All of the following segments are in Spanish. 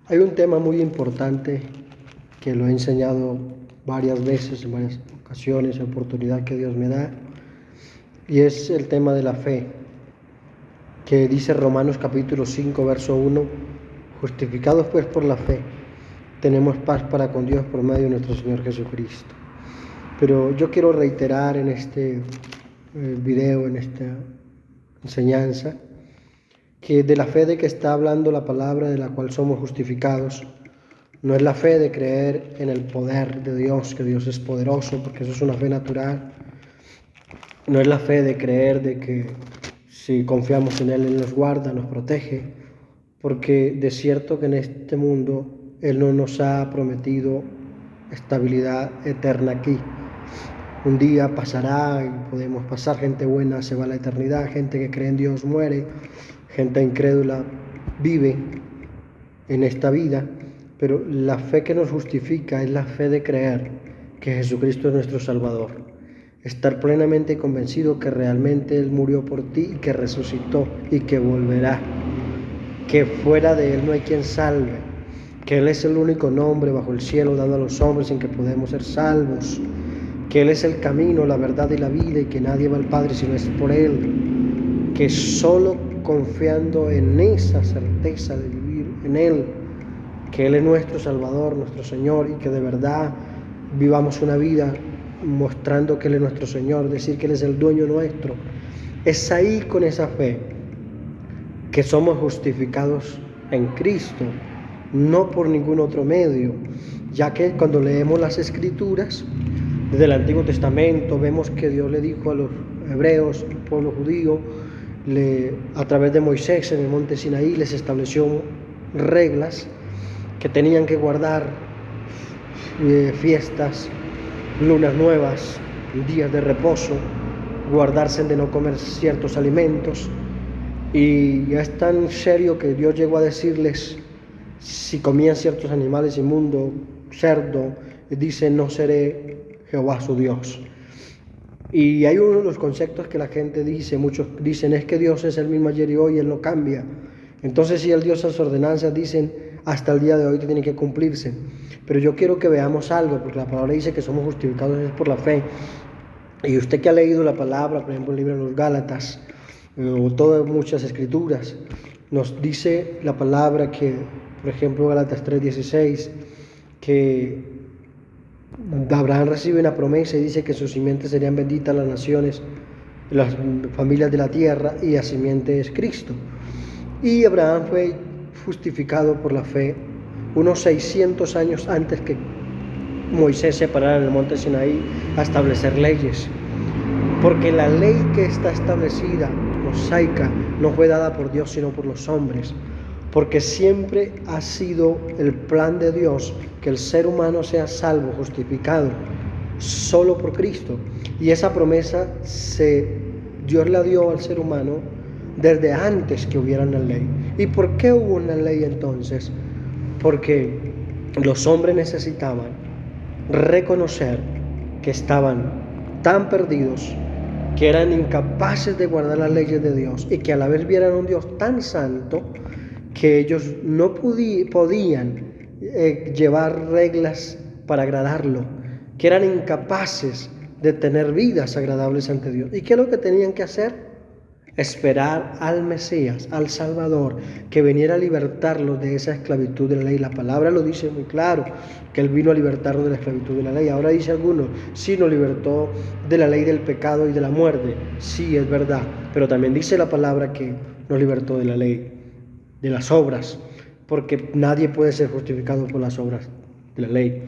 Hay un tema muy importante que lo he enseñado varias veces, en varias ocasiones, oportunidad que Dios me da, y es el tema de la fe, que dice Romanos capítulo 5, verso 1, justificados pues por la fe, tenemos paz para con Dios por medio de nuestro Señor Jesucristo. Pero yo quiero reiterar en este video, en esta enseñanza, que de la fe de que está hablando la palabra de la cual somos justificados, no es la fe de creer en el poder de Dios, que Dios es poderoso, porque eso es una fe natural. No es la fe de creer de que si confiamos en Él nos guarda, nos protege, porque de cierto que en este mundo Él no nos ha prometido estabilidad eterna aquí. Un día pasará y podemos pasar, gente buena se va a la eternidad, gente que cree en Dios muere, gente incrédula vive en esta vida, pero la fe que nos justifica es la fe de creer que Jesucristo es nuestro Salvador. Estar plenamente convencido que realmente Él murió por ti y que resucitó y que volverá. Que fuera de Él no hay quien salve. Que Él es el único nombre bajo el cielo dado a los hombres en que podemos ser salvos. Que Él es el camino, la verdad y la vida y que nadie va al Padre si no es por Él. Que solo confiando en esa certeza de vivir en Él, que Él es nuestro Salvador, nuestro Señor, y que de verdad vivamos una vida mostrando que Él es nuestro Señor, decir que Él es el dueño nuestro. Es ahí con esa fe que somos justificados en Cristo, no por ningún otro medio, ya que cuando leemos las Escrituras desde el Antiguo Testamento vemos que Dios le dijo a los hebreos, al pueblo judío, a través de Moisés en el monte Sinaí les estableció reglas que tenían que guardar, fiestas, lunas nuevas, días de reposo, guardarse de no comer ciertos alimentos. Y es tan serio que Dios llegó a decirles, si comían ciertos animales inmundos, cerdo, dice, no seré Jehová su Dios. Y hay uno de los conceptos que la gente dice, muchos dicen, es que Dios es el mismo ayer y hoy, Él no cambia. Entonces si Él dio esas ordenanzas, dicen, hasta el día de hoy tienen que cumplirse. Pero yo quiero que veamos algo, porque la palabra dice que somos justificados es por la fe. Y usted que ha leído la palabra, por ejemplo el libro de los Gálatas, o todas muchas escrituras, nos dice la palabra que, por ejemplo Gálatas 3:16, que Abraham recibe una promesa y dice que sus simientes serían benditas las naciones, las familias de la tierra, y la simiente es Cristo. Y Abraham fue justificado por la fe unos 600 años antes que Moisés se parara en el monte Sinaí a establecer leyes. Porque la ley que está establecida, mosaica, no fue dada por Dios sino por los hombres. Porque siempre ha sido el plan de Dios que el ser humano sea salvo, justificado, solo por Cristo. Y esa promesa Dios la dio al ser humano desde antes que hubiera una ley. ¿Y por qué hubo una ley entonces? Porque los hombres necesitaban reconocer que estaban tan perdidos, que eran incapaces de guardar las leyes de Dios y que a la vez vieran a un Dios tan santo que ellos no podían llevar reglas para agradarlo, que eran incapaces de tener vidas agradables ante Dios. ¿Y qué es lo que tenían que hacer? Esperar al Mesías, al Salvador, que viniera a libertarlos de esa esclavitud de la ley. La palabra lo dice muy claro, que Él vino a libertarnos de la esclavitud de la ley. Ahora dice algunos, sí nos libertó de la ley del pecado y de la muerte. Sí, es verdad, pero también dice la palabra que nos libertó de la ley, de las obras, porque nadie puede ser justificado por las obras de la ley.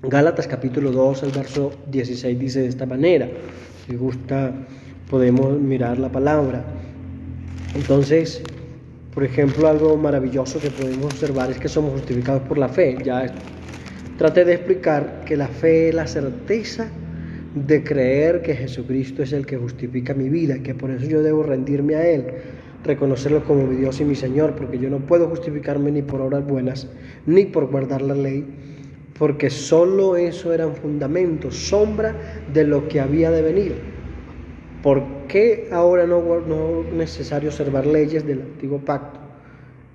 Gálatas capítulo 2, el verso 16 dice de esta manera, si gusta podemos mirar la palabra. Entonces, por ejemplo, algo maravilloso que podemos observar es que somos justificados por la fe. Ya traté de explicar que la fe es la certeza de creer que Jesucristo es el que justifica mi vida, que por eso yo debo rendirme a Él, reconocerlo como mi Dios y mi Señor, porque yo no puedo justificarme ni por obras buenas, ni por guardar la ley, porque solo eso era un fundamento, sombra de lo que había de venir. ¿Por qué ahora no es necesario observar leyes del antiguo pacto?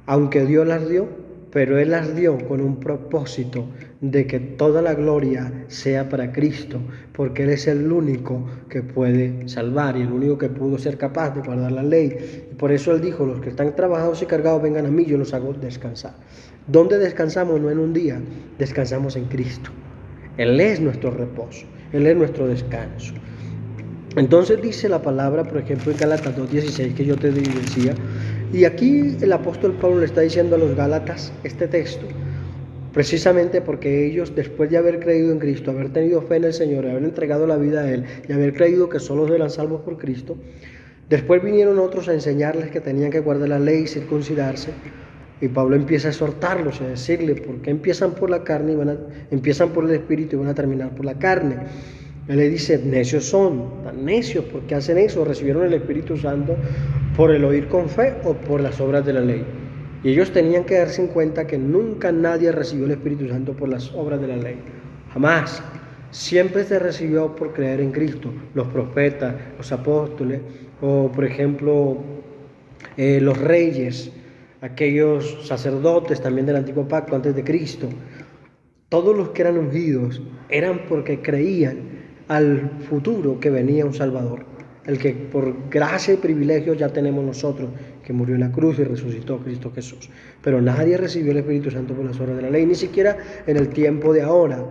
Aunque Dios las dio, pero Él las dio con un propósito de que toda la gloria sea para Cristo, porque Él es el único que puede salvar y el único que pudo ser capaz de guardar la ley. Y por eso Él dijo, los que están trabajados y cargados vengan a mí, yo los hago descansar. ¿Dónde descansamos? No en un día, descansamos en Cristo. Él es nuestro reposo, Él es nuestro descanso. Entonces dice la palabra, por ejemplo, en Gálatas 2:16, que yo te decía, y aquí el apóstol Pablo le está diciendo a los Gálatas este texto, precisamente porque ellos, después de haber creído en Cristo, haber tenido fe en el Señor, haber entregado la vida a Él y haber creído que solo eran salvos por Cristo, después vinieron otros a enseñarles que tenían que guardar la ley y circuncidarse. Y Pablo empieza a exhortarlos y a decirle, ¿por qué empiezan por la carne empiezan por el Espíritu y van a terminar por la carne? Él le dice, necios son, tan necios, ¿por qué hacen eso? ¿Recibieron el Espíritu Santo por el oír con fe o por las obras de la ley? Y ellos tenían que darse en cuenta que nunca nadie recibió el Espíritu Santo por las obras de la ley. Jamás. Siempre se recibió por creer en Cristo. Los profetas, los apóstoles, o por ejemplo, los reyes, aquellos sacerdotes también del Antiguo Pacto antes de Cristo. Todos los que eran ungidos eran porque creían al futuro que venía un Salvador, el que por gracia y privilegio ya tenemos nosotros, que murió en la cruz y resucitó Cristo Jesús. Pero nadie recibió el Espíritu Santo por las obras de la ley, ni siquiera en el tiempo de ahora.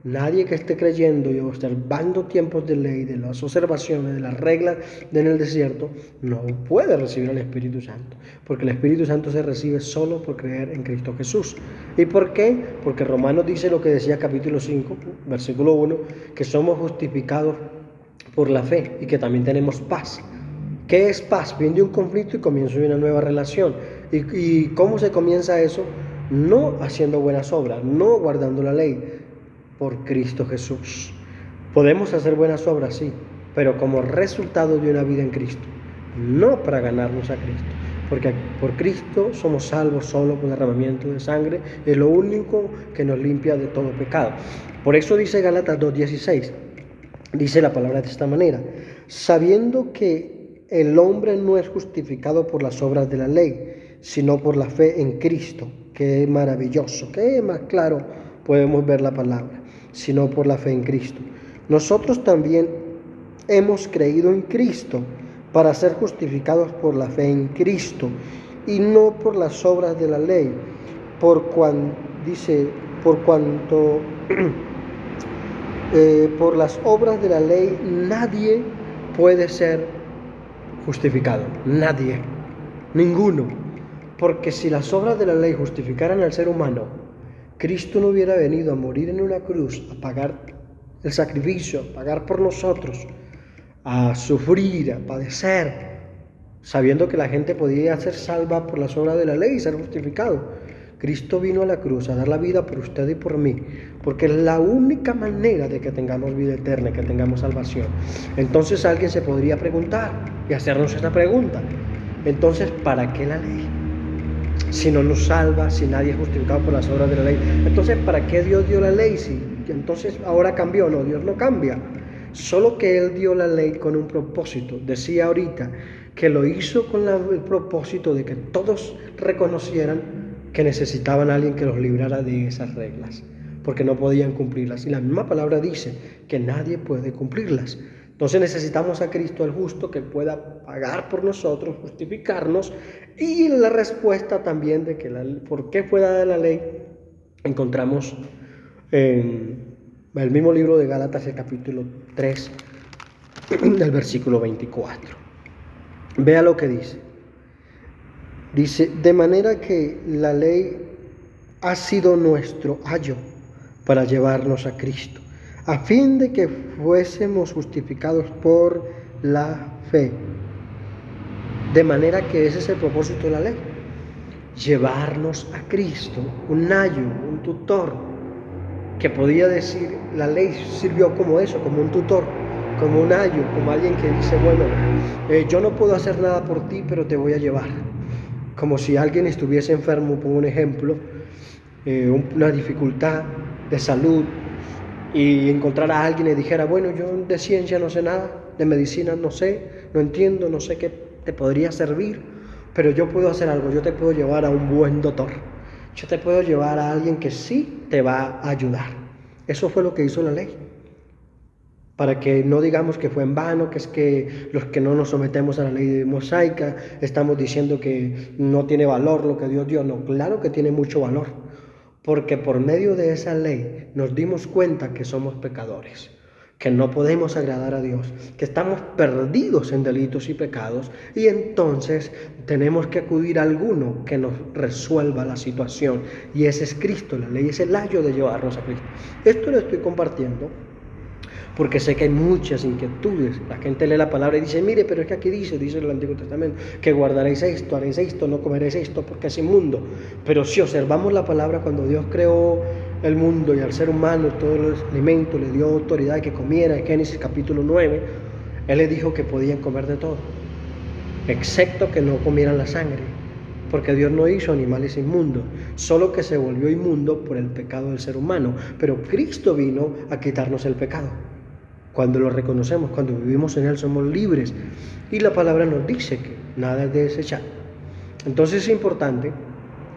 Nadie que esté creyendo y observando tiempos de ley, de las observaciones, de las reglas en el desierto, no puede recibir el Espíritu Santo, porque el Espíritu Santo se recibe solo por creer en Cristo Jesús. ¿Y por qué? Porque Romanos dice lo que decía capítulo 5, versículo 1, que somos justificados por la fe y que también tenemos paz. ¿Qué es paz? Viene un conflicto y comienza una nueva relación. ¿Y cómo se comienza eso? No haciendo buenas obras, no guardando la ley, por Cristo Jesús. Podemos hacer buenas obras, sí, pero como resultado de una vida en Cristo, no para ganarnos a Cristo, porque por Cristo somos salvos solo con derramamiento de sangre, es lo único que nos limpia de todo pecado. Por eso dice Gálatas 2:16, dice la palabra de esta manera, sabiendo que el hombre no es justificado por las obras de la ley, sino por la fe en Cristo, que es maravilloso, que más claro podemos ver la palabra, sino por la fe en Cristo. Nosotros también hemos creído en Cristo para ser justificados por la fe en Cristo y no por las obras de la ley, por cuanto por las obras de la ley nadie puede ser justificado, nadie, ninguno, porque si las obras de la ley justificaran al ser humano, Cristo no hubiera venido a morir en una cruz, a pagar el sacrificio, a pagar por nosotros, a sufrir, a padecer, sabiendo que la gente podía ser salva por las obras de la ley y ser justificado. Cristo vino a la cruz a dar la vida por usted y por mí, porque es la única manera de que tengamos vida eterna, que tengamos salvación. Entonces alguien se podría preguntar y hacernos esta pregunta, entonces, ¿para qué la ley? Si no nos salva, si nadie es justificado por las obras de la ley, entonces ¿para qué Dios dio la ley? Si entonces ahora cambió. No, Dios no cambia, solo que Él dio la ley con un propósito. Decía ahorita que lo hizo con el propósito de que todos reconocieran que necesitaban a alguien que los librara de esas reglas, porque no podían cumplirlas, y la misma palabra dice que nadie puede cumplirlas. Entonces necesitamos a Cristo el justo que pueda pagar por nosotros, justificarnos, y la respuesta también de que por qué fue dada la ley encontramos en el mismo libro de Gálatas, el capítulo 3, del versículo 24. Vea lo que dice. Dice, de manera que la ley ha sido nuestro ayo para llevarnos a Cristo, a fin de que fuésemos justificados por la fe. De manera que ese es el propósito de la ley, llevarnos a Cristo, un ayo, un tutor, que podía decir, la ley sirvió como eso, como un tutor, como un ayo, como alguien que dice, bueno, yo no puedo hacer nada por ti, pero te voy a llevar. Como si alguien estuviese enfermo, por un ejemplo, una dificultad de salud, y encontrar a alguien y dijera, bueno, yo de ciencia no sé nada, de medicina no sé, no entiendo, no sé qué te podría servir, pero yo puedo hacer algo, yo te puedo llevar a un buen doctor, Yo te puedo llevar a alguien que sí te va a ayudar. Eso fue lo que hizo la ley. Para que no digamos que fue en vano, que es que los que no nos sometemos a la ley mosaica estamos diciendo que no tiene valor lo que Dios dio. No, claro que tiene mucho valor, porque por medio de esa ley nos dimos cuenta que somos pecadores, que no podemos agradar a Dios, que estamos perdidos en delitos y pecados, y entonces tenemos que acudir a alguno que nos resuelva la situación, y ese es Cristo. La ley es el ayo de llevarnos a Cristo. Esto lo estoy compartiendo porque sé que hay muchas inquietudes. La gente lee la palabra y dice, mire, pero es que aquí dice el Antiguo Testamento, que guardaréis esto, haréis esto, no comeréis esto, porque es inmundo. Pero si observamos la palabra, cuando Dios creó el mundo y al ser humano todos los alimentos, le dio autoridad de que comiera, en Génesis capítulo 9, Él les dijo que podían comer de todo, excepto que no comieran la sangre, porque Dios no hizo animales inmundos, solo que se volvió inmundo por el pecado del ser humano. Pero Cristo vino a quitarnos el pecado. Cuando lo reconocemos, cuando vivimos en Él, somos libres. Y la palabra nos dice que nada es de desechar. Entonces es importante,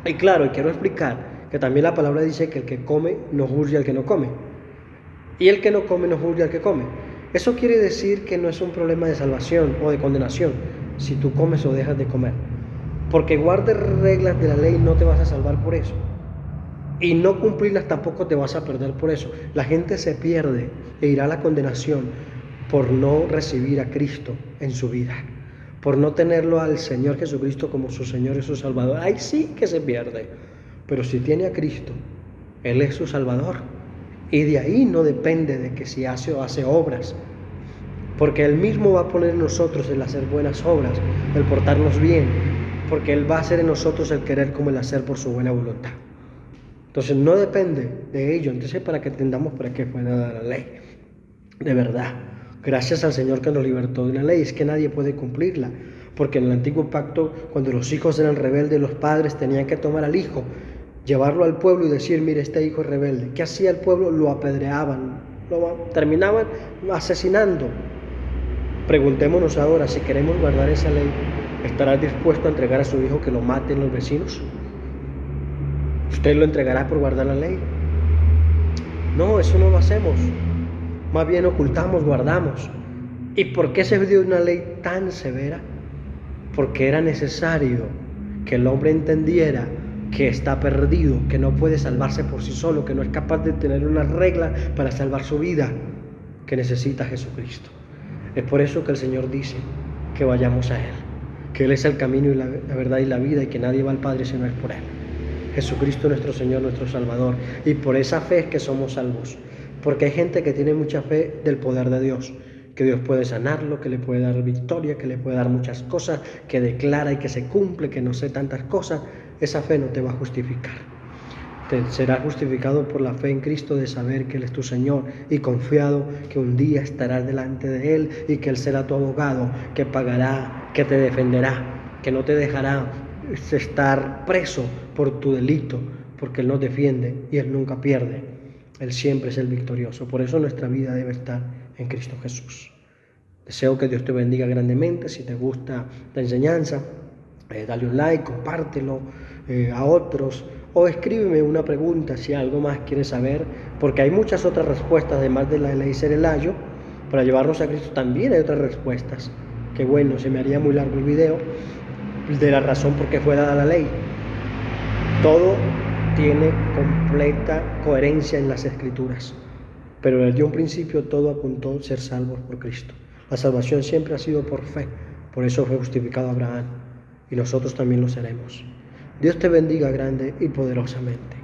y claro, y quiero explicar que también la palabra dice que el que come no juzgue al que no come, y el que no come no juzgue al que come. Eso quiere decir que no es un problema de salvación o de condenación si tú comes o dejas de comer, porque guardes reglas de la ley no te vas a salvar por eso, y no cumplirlas tampoco te vas a perder por eso. La gente se pierde e irá a la condenación por no recibir a Cristo en su vida, por no tenerlo al Señor Jesucristo como su Señor y su Salvador. Ahí sí que se pierde. Pero si tiene a Cristo, Él es su Salvador, y de ahí no depende de que si hace o hace obras, porque Él mismo va a poner en nosotros el hacer buenas obras, el portarnos bien, porque Él va a hacer en nosotros el querer como el hacer por su buena voluntad. Entonces no depende de ello. Entonces, para que entendamos para qué fue dada la ley. De verdad, gracias al Señor que nos libertó de la ley. Es que nadie puede cumplirla, porque en el antiguo pacto, cuando los hijos eran rebeldes, los padres tenían que tomar al hijo, llevarlo al pueblo y decir, mire, este hijo es rebelde. ¿Qué hacía el pueblo? Lo apedreaban, lo terminaban asesinando. Preguntémonos ahora, si queremos guardar esa ley, ¿estarás dispuesto a entregar a su hijo que lo maten los vecinos? ¿Usted lo entregará por guardar la ley? No, eso no lo hacemos. Más bien ocultamos, guardamos. ¿Y por qué se dio una ley tan severa? Porque era necesario que el hombre entendiera que está perdido, que no puede salvarse por sí solo, que no es capaz de tener una regla para salvar su vida, que necesita a Jesucristo. Es por eso que el Señor dice que vayamos a Él, que Él es el camino y la verdad y la vida, y que nadie va al Padre si no es por Él. Jesucristo nuestro Señor, nuestro Salvador, y por esa fe es que somos salvos, porque hay gente que tiene mucha fe del poder de Dios, que Dios puede sanarlo, que le puede dar victoria, que le puede dar muchas cosas, que declara y que se cumple, que no sé tantas cosas. Esa fe no te va a justificar. Te serás justificado por la fe en Cristo, de saber que Él es tu Señor, y confiado que un día estarás delante de Él y que Él será tu abogado, que pagará, que te defenderá, que no te dejará estar preso por tu delito, porque Él nos defiende y Él nunca pierde. Él siempre es el victorioso. Por eso nuestra vida debe estar en Cristo Jesús. Deseo que Dios te bendiga grandemente. Si te gusta la enseñanza, dale un like, compártelo a otros, o escríbeme una pregunta si algo más quieres saber, porque hay muchas otras respuestas, además de la de ley ser el ayo. Para llevarnos a Cristo también hay otras respuestas, que bueno, se me haría muy largo el video, de la razón por qué fue dada la ley. Todo tiene completa coherencia en las Escrituras, pero desde un principio todo apuntó a ser salvos por Cristo. La salvación siempre ha sido por fe, por eso fue justificado Abraham, y nosotros también lo seremos. Dios te bendiga grande y poderosamente.